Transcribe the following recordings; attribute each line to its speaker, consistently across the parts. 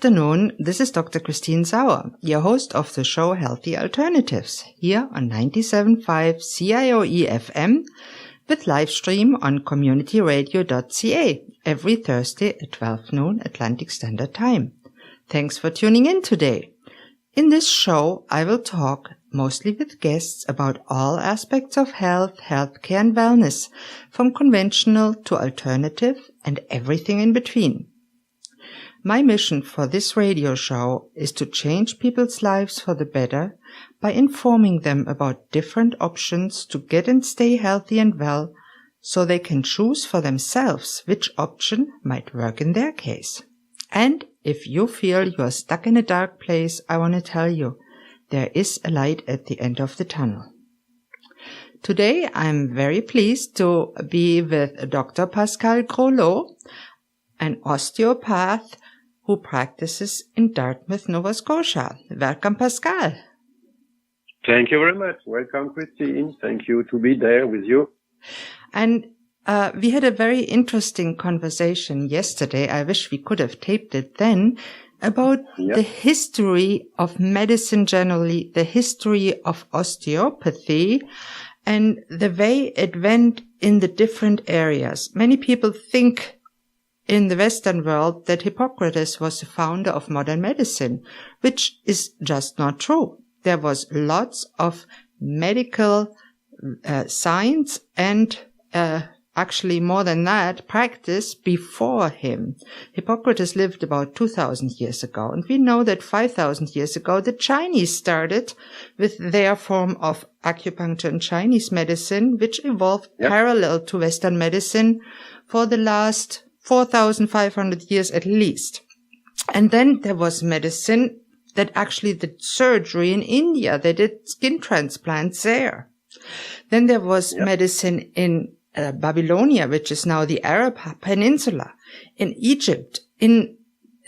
Speaker 1: afternoon, this is Dr. Christine Sauer, your host of the show Healthy Alternatives, here on 97.5 CIOE FM, with live stream on communityradio.ca every Thursday at 12 noon Atlantic Standard Time. Thanks for tuning in today. In this show, I will talk mostly with guests about all aspects of health, healthcare and wellness, from conventional to alternative and everything in between. My mission for this radio show is to change people's lives for the better by informing them about different options to get and stay healthy and well, so they can choose for themselves which option might work in their case. And if you feel you are stuck in a dark place, I want to tell you, there is a light at the end of the tunnel. Today, I'm very pleased to be with Dr. Pascal Groleaux, an osteopath who practices in Dartmouth, Nova Scotia. Welcome, Pascal.
Speaker 2: Thank you very much. Welcome, Christine. Thank you to be there with you.
Speaker 1: And we had a very interesting conversation yesterday. I wish we could have taped it then, about the history of medicine generally, the history of osteopathy, and the way it went in the different areas. Many people think in the Western world that Hippocrates was the founder of modern medicine, which is just not true. There was lots of medical science and actually more than that, practice before him. Hippocrates lived about 2,000 years ago, and we know that 5,000 years ago the Chinese started with their form of acupuncture and Chinese medicine, which evolved parallel to Western medicine for the last 4,500 years at least. And then there was medicine that actually did surgery in India. They did skin transplants there. Then there was medicine in Babylonia, which is now the Arab Peninsula, in Egypt, in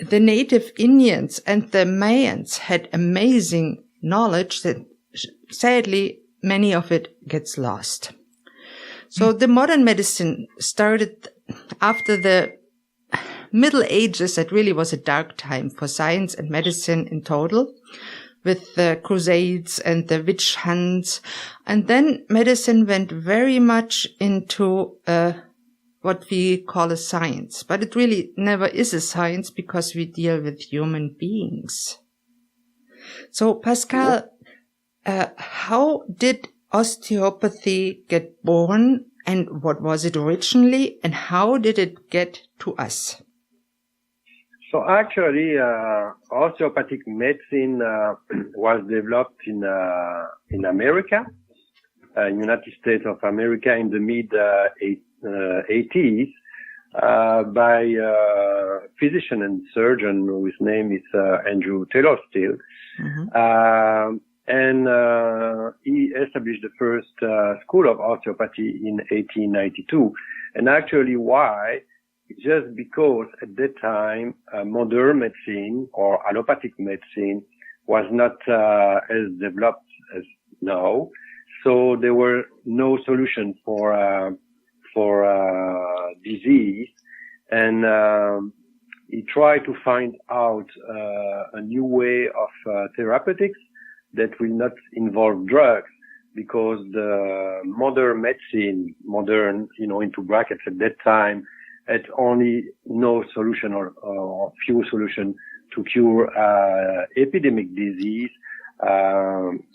Speaker 1: the native Indians and the Mayans had amazing knowledge that sadly many of it gets lost. So the modern medicine started after the Middle Ages. That really was a dark time for science and medicine in total, with the Crusades and the witch hunts. And then medicine went very much into what we call a science. But it really never is a science because we deal with human beings. So, Pascal, how did osteopathy get born, and what was it originally, and how did it get to us?
Speaker 2: So actually, osteopathic medicine was developed in America, United States of America, in the mid 80s by a physician and surgeon whose name is Andrew Taylor Still. And he established the first School of Osteopathy in 1892. And actually, why? Just because at that time, modern medicine or allopathic medicine was not as developed as now. So there were no solution for disease. And he tried to find out a new way of therapeutics that will not involve drugs, because the modern medicine, into brackets at that time, had only no solution or few solutions to cure epidemic disease. They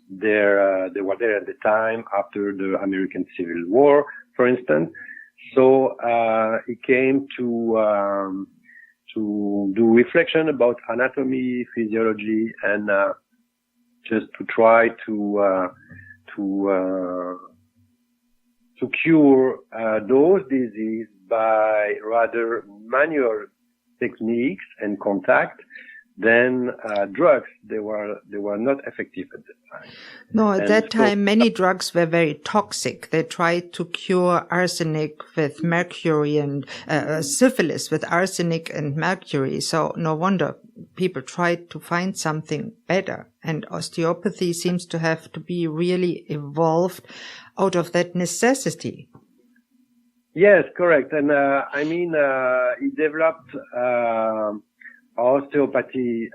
Speaker 2: were there at the time after the American Civil War, for instance. So he came to do reflection about anatomy, physiology, and just to try to cure those diseases by rather manual techniques and contact than drugs. They were not effective at that time.
Speaker 1: No, at that time many drugs were very toxic. They tried to cure arsenic with mercury and syphilis with arsenic and mercury. So no wonder people tried to find something better. And osteopathy seems to have to be really evolved out of that necessity.
Speaker 2: Yes, correct. And he developed osteopathy,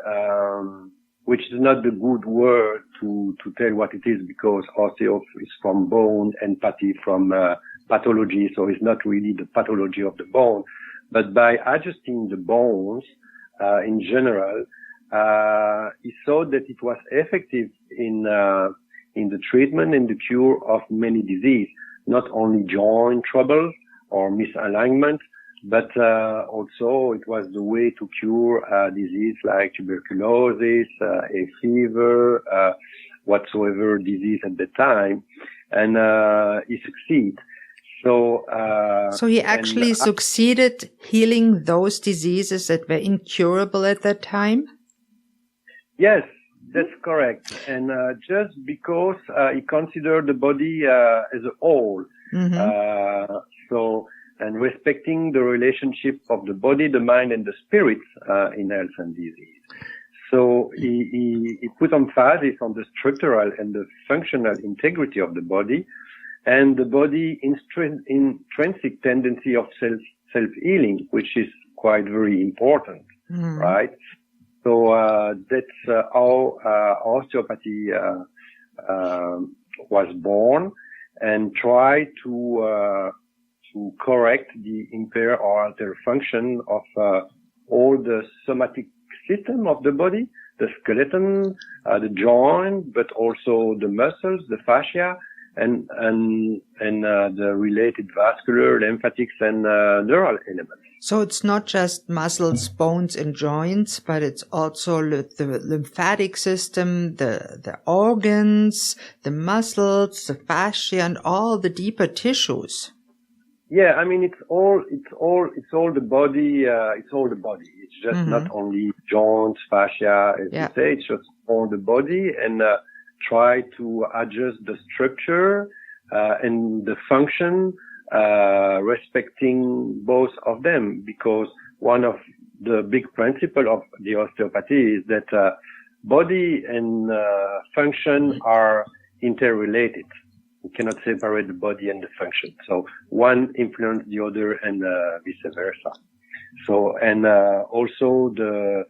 Speaker 2: which is not the good word to tell what it is, because osteo is from bone and pathy from pathology, so it's not really the pathology of the bone. But by adjusting the bones in general, he saw that it was effective in the treatment and the cure of many diseases, not only joint trouble or misalignment, but also it was the way to cure disease like tuberculosis, a fever, whatsoever disease at the time, and he succeeded. So
Speaker 1: he actually succeeded healing those diseases that were incurable at that time?
Speaker 2: Yes, that's correct. And just because he considered the body as a whole, and respecting the relationship of the body, the mind, and the spirit in health and disease. So he put emphasis on the structural and the functional integrity of the body, and the body intrinsic tendency of self-healing, which is quite very important, right? So that's how osteopathy was born, and try to correct the impaired or altered function of all the somatic system of the body, the skeleton, the joint, but also the muscles, the fascia, and the related vascular, lymphatics, and neural elements.
Speaker 1: So it's not just muscles, bones, and joints, but it's also the lymphatic system, the organs, the muscles, the fascia, and all the deeper tissues.
Speaker 2: Yeah, I mean, it's all the body, it's all the body. It's just not only joints, fascia, as you say, it's just all the body, and try to adjust the structure, and the function, respecting both of them, because one of the big principles of the osteopathy is that, body and, function are interrelated. We cannot separate the body and the function. So one influences the other, and vice versa. So, and also the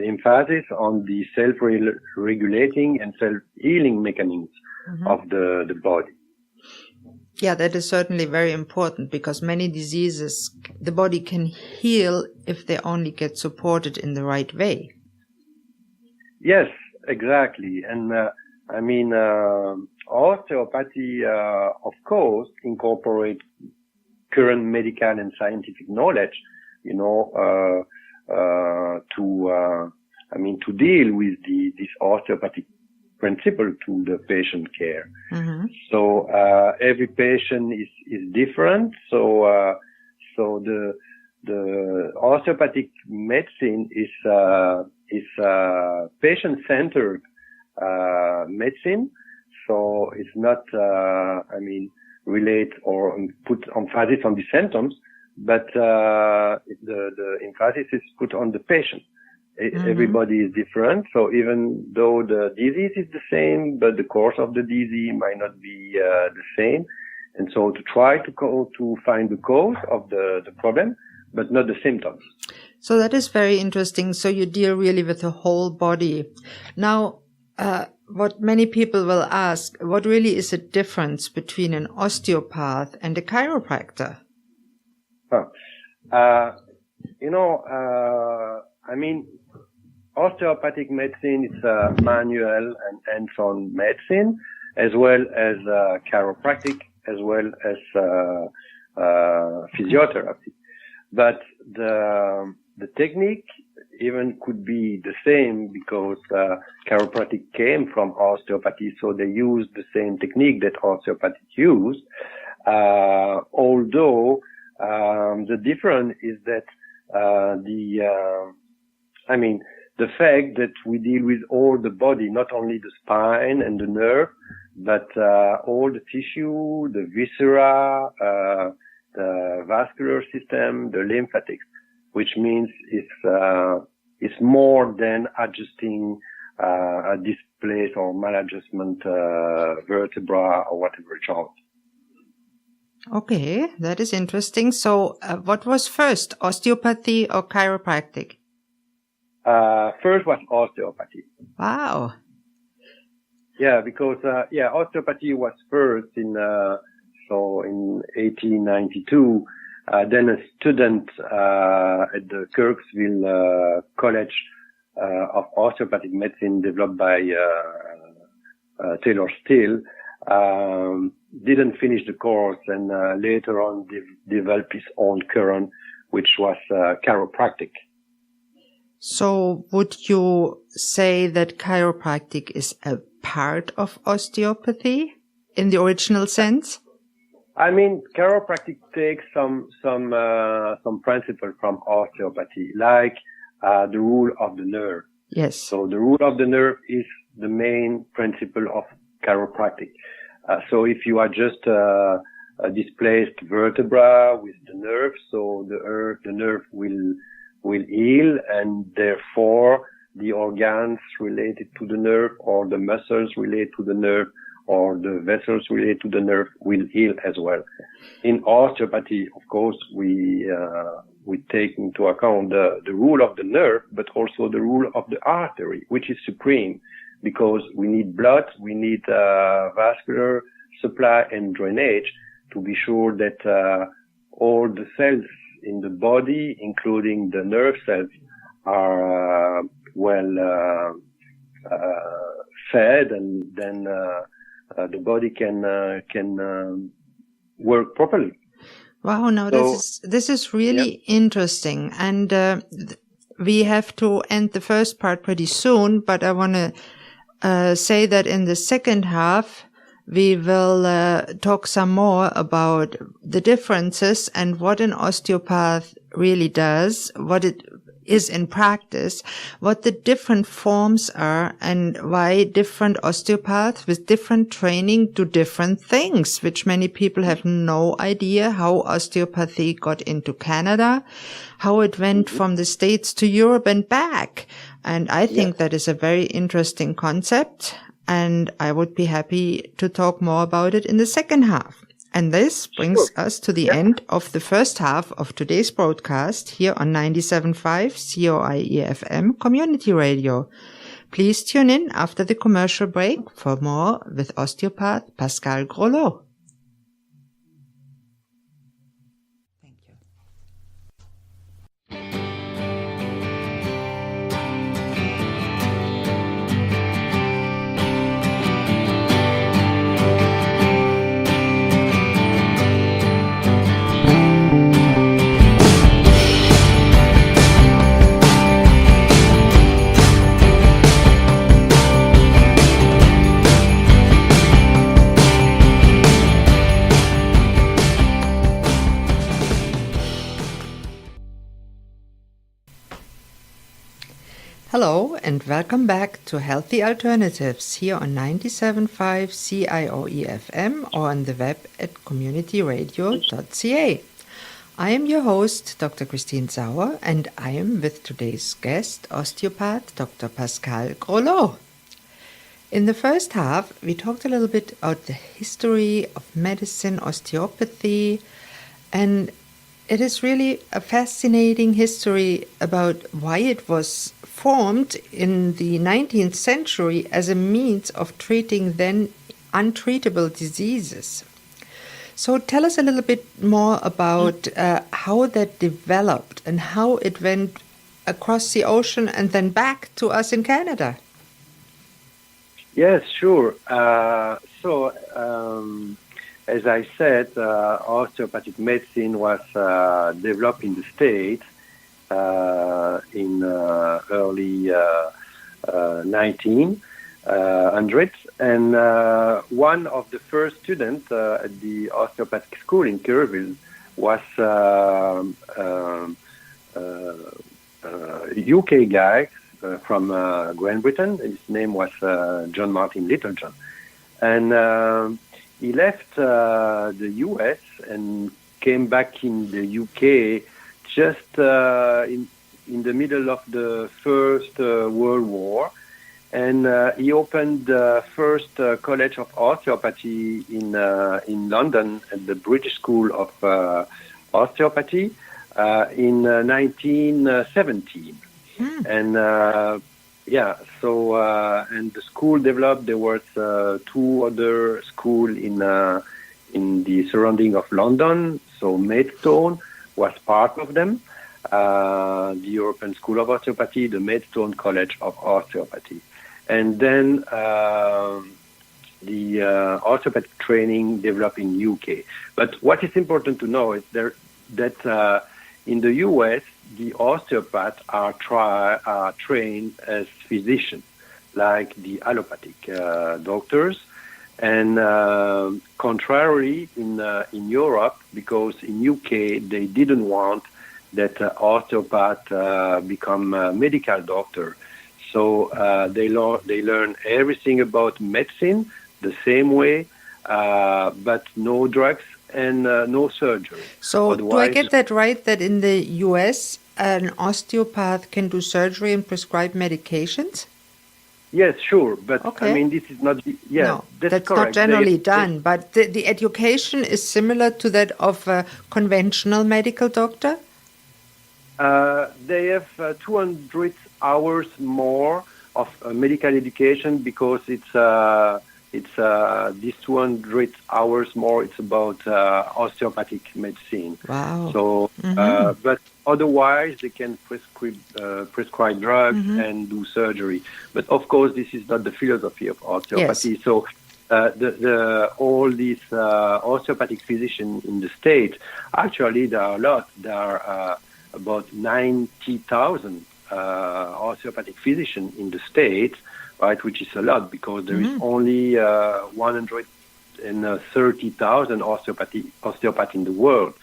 Speaker 2: emphasis on the self-regulating and self-healing mechanisms of the body.
Speaker 1: Yeah, that is certainly very important, because many diseases the body can heal if they only get supported in the right way.
Speaker 2: Yes, exactly. And I mean, osteopathy, of course, incorporate current medical and scientific knowledge, you know, to deal with this osteopathic principle to the patient care. So, every patient is different. So the osteopathic medicine is patient-centered medicine. So it's not, relate or put emphasis on the symptoms, but the emphasis is put on the patient. Everybody is different. So even though the disease is the same, but the course of the disease might not be the same. And so to try to find the cause of the problem, but not the symptoms.
Speaker 1: So that is very interesting. So you deal really with the whole body. Now, what many people will ask, what really is the difference between an osteopath and a chiropractor?
Speaker 2: Osteopathic medicine is a manual and hands-on medicine, as well as chiropractic, as well as physiotherapy. But the technique even could be the same, because chiropractic came from osteopathy, so they used the same technique that osteopathic used. Although the difference is that the fact that we deal with all the body, not only the spine and the nerve, but all the tissue, the viscera, the vascular system, the lymphatics, which means it's more than adjusting a displaced or maladjustment vertebra or whatever joint.
Speaker 1: Okay, that is interesting. So what was first, osteopathy or chiropractic?
Speaker 2: First was osteopathy.
Speaker 1: Wow.
Speaker 2: Yeah, because osteopathy was first in 1892. Then a student at the Kirksville College of Osteopathic Medicine, developed by Taylor Steele, didn't finish the course, and later on developed his own current, which was chiropractic.
Speaker 1: So would you say that chiropractic is a part of osteopathy in the original sense?
Speaker 2: I mean, chiropractic takes some principle from osteopathy, like the rule of the nerve.
Speaker 1: Yes.
Speaker 2: So the rule of the nerve is the main principle of chiropractic. So if you are just a displaced vertebra with the nerve, so the nerve will heal, and therefore the organs related to the nerve, or the muscles related to the nerve, or the vessels related to the nerve will heal as well. In osteopathy, of course, we take into account the rule of the nerve, but also the rule of the artery, which is supreme, because we need blood, we need vascular supply and drainage to be sure that all the cells in the body, including the nerve cells, are fed, and then the body can work properly.
Speaker 1: Wow, now this is really interesting, and we have to end the first part pretty soon, but I want to say that in the second half we will talk some more about the differences and what an osteopath really does, what it is in practice, what the different forms are, and why different osteopaths with different training do different things, which many people have no idea how osteopathy got into Canada, how it went from the States to Europe and back. And I think that is a very interesting concept, and I would be happy to talk more about it in the second half. And this brings us to the end of the first half of today's broadcast here on 97.5 COIE-FM Community Radio. Please tune in after the commercial break for more with osteopath Pascal Groleaux. Thank you. Hello and welcome back to Healthy Alternatives here on 97.5 CIOE-FM or on the web at communityradio.ca. I am your host, Dr. Christine Sauer, and I am with today's guest, osteopath Dr. Pascal Groleaux. In the first half, we talked a little bit about the history of medicine, osteopathy, and it is really a fascinating history about why it was formed in the 19th century as a means of treating then untreatable diseases. So tell us a little bit more about how that developed and how it went across the ocean and then back to us in Canada.
Speaker 2: Yes, sure. As I said, osteopathic medicine was developed in the States in early 1900s, and one of the first students at the osteopathic school in Kerrville was a UK guy from Great Britain. His name was John Martin Littlejohn, and he left the US and came back in the UK just in the middle of the First World War, and he opened the first college of osteopathy in London at the British School of Osteopathy in 1917. And and the school developed. There was 2 other schools in the surrounding of London. So Maidstone was part of them. The European School of Osteopathy, the Maidstone College of Osteopathy, and then the osteopathic training developed in UK. But what is important to know is that in the US, the osteopaths are trained as physicians, like the allopathic doctors. And contrarily, in Europe, because in UK they didn't want that osteopath become a medical doctor, so they learn everything about medicine the same way, but no drugs and no surgery.
Speaker 1: So do I get that right, that in the US, an osteopath can do surgery and prescribe medications?
Speaker 2: Yes, sure, but
Speaker 1: okay.
Speaker 2: I mean, this is not...
Speaker 1: No, that's not generally done, but the education is similar to that of a conventional medical doctor?
Speaker 2: They have 200 hours more of medical education because it's these 200 hours more. It's about osteopathic medicine.
Speaker 1: Wow.
Speaker 2: So, but otherwise they can prescribe drugs and do surgery. But of course, this is not the philosophy of osteopathy.
Speaker 1: Yes.
Speaker 2: So, all these osteopathic physicians in the States, actually there are a lot. There are about 90,000 osteopathic physicians in the States, right, which is a lot because there is only 130,000 osteopaths in the world.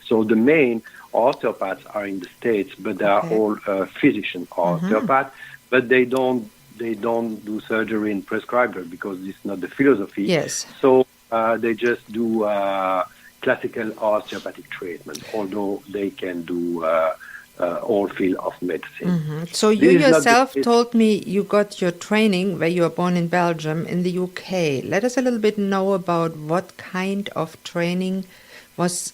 Speaker 2: So the main osteopaths are in the States, but they are all physician osteopaths, but they don't do surgery and prescribe drugs because this is not the philosophy.
Speaker 1: Yes.
Speaker 2: So they just do classical osteopathic treatment, although they can do all field of medicine.
Speaker 1: So you yourself told me you got your training, where you were born in Belgium, in the UK. Let us a little bit know about what kind of training was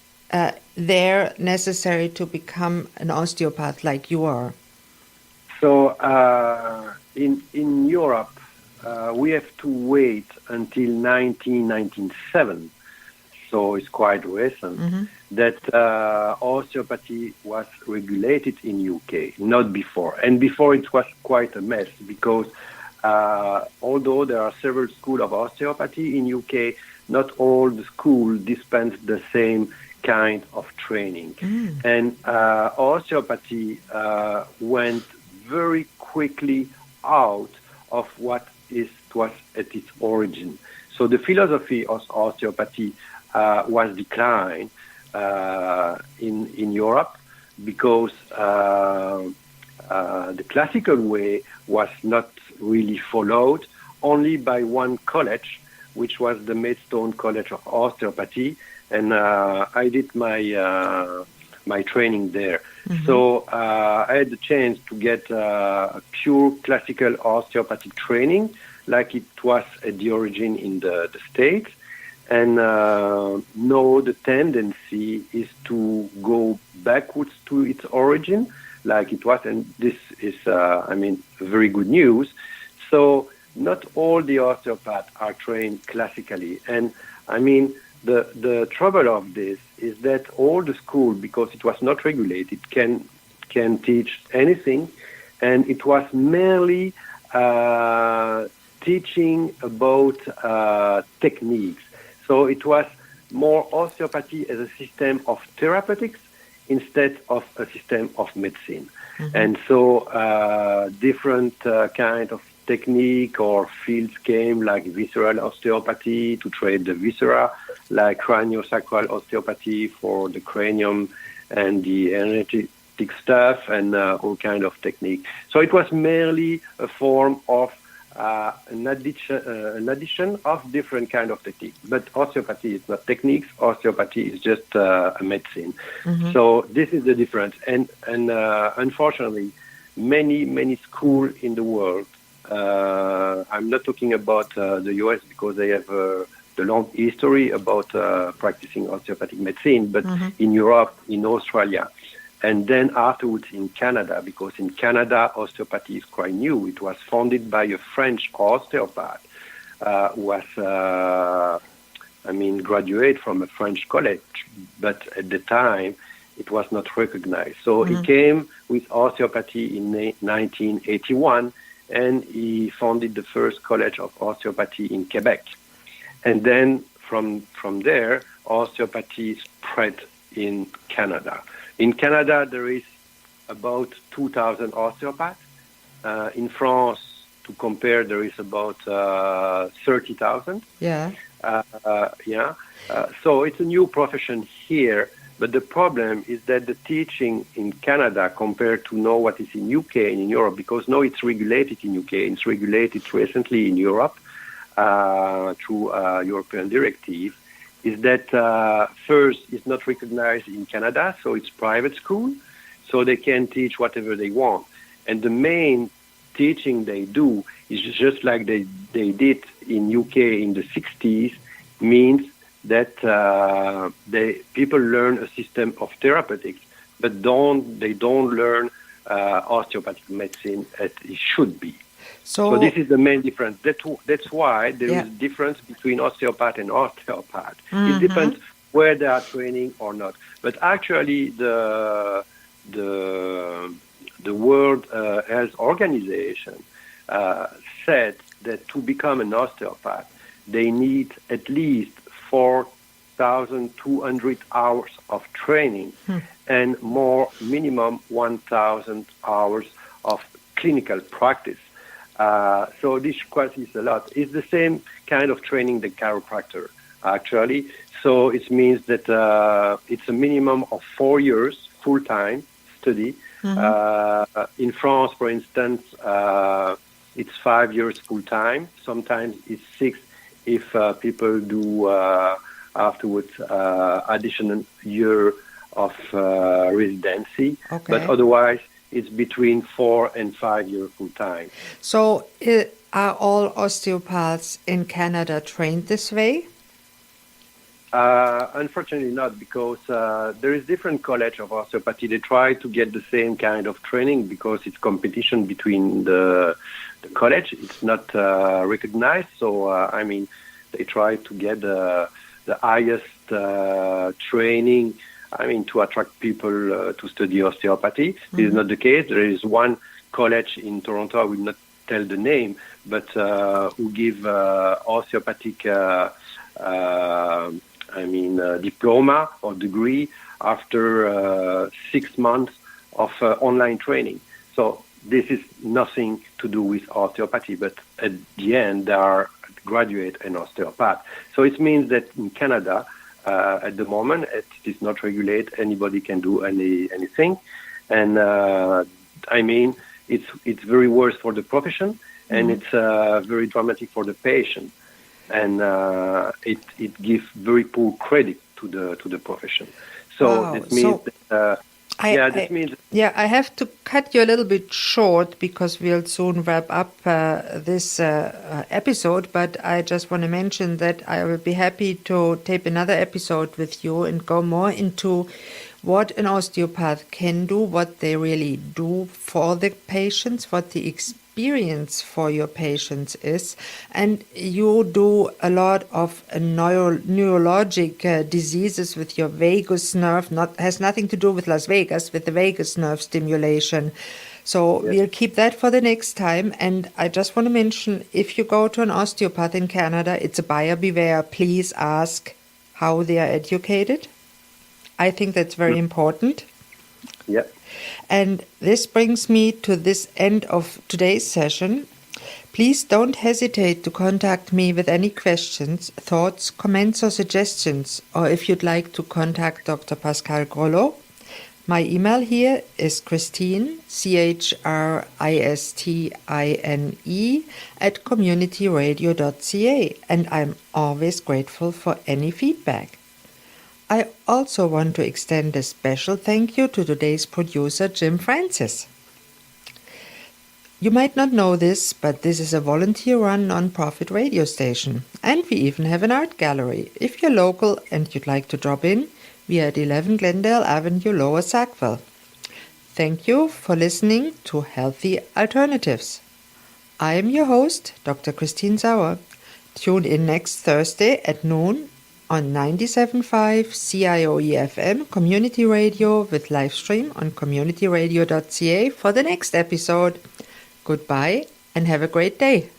Speaker 1: there necessary to become an osteopath like you are.
Speaker 2: So in Europe, we have to wait until 1997. So it's quite recent that osteopathy was regulated in UK, not before. And before it was quite a mess because although there are several schools of osteopathy in UK, not all the schools dispense the same kind of training. And osteopathy went very quickly out of what was at its origin. So the philosophy of osteopathy was declined in Europe because the classical way was not really followed, only by one college, which was the Maidstone College of Osteopathy, and I did my training there. So I had the chance to get a pure classical osteopathic training, like it was at the origin in the States. And now the tendency is to go backwards to its origin, like it was, and this is, very good news. So not all the osteopaths are trained classically, and the trouble of this is that all the schools, because it was not regulated, can teach anything, and it was merely teaching about techniques. So it was more osteopathy as a system of therapeutics instead of a system of medicine. And so different kind of technique or fields came, like visceral osteopathy to treat the viscera, like craniosacral osteopathy for the cranium and the energetic stuff, and all kind of technique. So it was merely a form of an addition of different kind of techniques. But osteopathy is not techniques. Osteopathy is just a medicine. So this is the difference. And unfortunately, many schools in the world, I'm not talking about the US because they have the long history about practicing osteopathic medicine, but in Europe, in Australia, and then afterwards in Canada, because in Canada, osteopathy is quite new. It was founded by a French osteopath who was, graduate from a French college, but at the time, it was not recognized. So he came with osteopathy in 1981, and he founded the first college of osteopathy in Quebec. And then from there, osteopathy spread in Canada. In Canada, there is about 2,000 osteopaths. In France, to compare, there is about 30,000.
Speaker 1: Yeah.
Speaker 2: So it's a new profession here. But the problem is that the teaching in Canada compared to now what is in UK and in Europe, because now it's regulated in UK, it's regulated recently in Europe through European directive, is that first it's not recognized in Canada, so it's private school, so they can teach whatever they want. And the main teaching they do is just like they did in UK in the 60s, means that people learn a system of therapeutics, but they don't learn osteopathic medicine as it should be. So this is the main difference. That's why there is a difference between osteopath and osteopath. It depends where they are training or not. But actually, the World Health Organization said that to become an osteopath, they need at least 4,200 hours of training and minimum 1,000 hours of clinical practice. So this quite is a lot. It's the same kind of training the chiropractor, actually. So it means that it's a minimum of 4 years full-time study. In France, for instance, it's 5 years full-time. Sometimes it's 6 if people do afterwards additional year of residency. Okay. But otherwise, it's between 4 and 5 years full-time.
Speaker 1: So are all osteopaths in Canada trained this way?
Speaker 2: Unfortunately not, because there is different college of osteopathy. They try to get the same kind of training because it's competition between the college. It's not recognized. So, they try to get the highest training, to attract people to study osteopathy. This is not the case. There is one college in Toronto, I will not tell the name, but who give osteopathic diploma or degree after 6 months of online training. So this is nothing to do with osteopathy, but at the end, they are graduate and osteopath. So it means that in Canada, at the moment, it is not regulated. Anybody can do anything. And it's very worse for the profession, and it's very dramatic for the patient. And it gives very poor credit to the profession. So this means
Speaker 1: I have to cut you a little bit short because we'll soon wrap up this episode. But I just want to mention that I will be happy to tape another episode with you and go more into what an osteopath can do, what they really do for the patients, what the experience for your patients is. And you do a lot of neurologic diseases with your vagus nerve, has nothing to do with Las Vegas, with the vagus nerve stimulation. So we'll keep that for the next time. And I just want to mention, if you go to an osteopath in Canada, it's a buyer beware. Please ask how they are educated. I think that's very important.
Speaker 2: Yeah.
Speaker 1: And this brings me to this end of today's session. Please don't hesitate to contact me with any questions, thoughts, comments, or suggestions, or if you'd like to contact Dr. Pascal Groleaux. My email here is Christine, CHRISTINE, @communityradio.ca, and I'm always grateful for any feedback. I also want to extend a special thank you to today's producer, Jim Francis. You might not know this, but this is a volunteer-run non-profit radio station, and we even have an art gallery. If you're local and you'd like to drop in, we are at 11 Glendale Avenue, Lower Sackville. Thank you for listening to Healthy Alternatives. I am your host, Dr. Christine Sauer. Tune in next Thursday at noon on 97.5 CIOE-FM Community Radio with live stream on communityradio.ca for the next episode. Goodbye and have a great day.